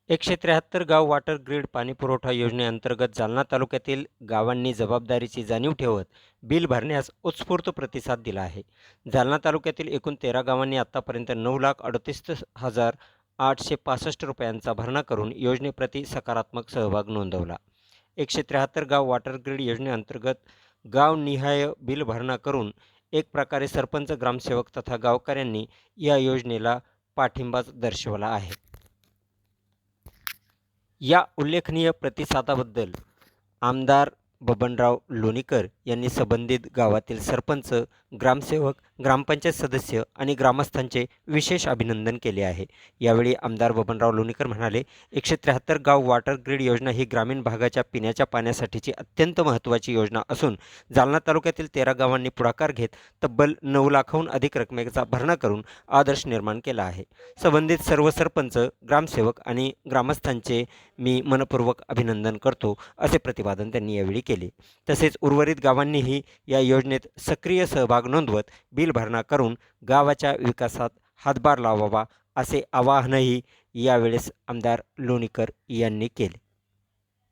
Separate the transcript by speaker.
Speaker 1: 173 गाव water grid पाणीपुरवठा योजनेअंतर्गत जालना तालुक्यातील गावांनी जबाबदारीची जाणीव ठेवत बिल भरण्यास उत्स्फूर्त प्रतिसाद दिला आहे. जालना तालुक्यातील एकूण 13 गावांनी आतापर्यंत 9,38,865 रुपयांचा भरणा करून योजनेप्रती सकारात्मक सहभाग नोंदवला. 173 गाव वॉटर ग्रीड योजनेअंतर्गत गावनिहाय बिल भरणा करून एक प्रकारे सरपंच, ग्रामसेवक तथा गावकऱ्यांनी या योजनेला पाठिंबा दर्शवला आहे. या उल्लेखनीय प्रतिसादाबद्दल आमदार बबनराव लोणीकर यांनी संबंधित गावातील सरपंच, ग्रामसेवक, ग्रामपंचायत सदस्य आणि ग्रामस्थांचे विशेष अभिनंदन केले आहे. यावेळी आमदार बबनराव लोणीकर म्हणाले, 173 गाव वॉटर ग्रीड योजना ही ग्रामीण भागाच्या पिण्याच्या पाण्यासाठीची अत्यंत महत्त्वाची योजना असून जालना तालुक्यातील 13 गावांनी पुढाकार घेत तब्बल 9 लाखाहून अधिक रकमेचा भरणा करून आदर्श निर्माण केला आहे. संबंधित सर्व सरपंच, ग्रामसेवक आणि ग्रामस्थांचे मी मनपूर्वक अभिनंदन करतो, असे प्रतिपादन त्यांनी यावेळी केले. तसेच उर्वरित गावांनीही या योजनेत सक्रिय सहभाग नोंदवत बिल भरणा करून गावाच्या विकासात हातभार लावावा, असे आवाहनही यावेळेस आमदार लोणीकर यांनी केले.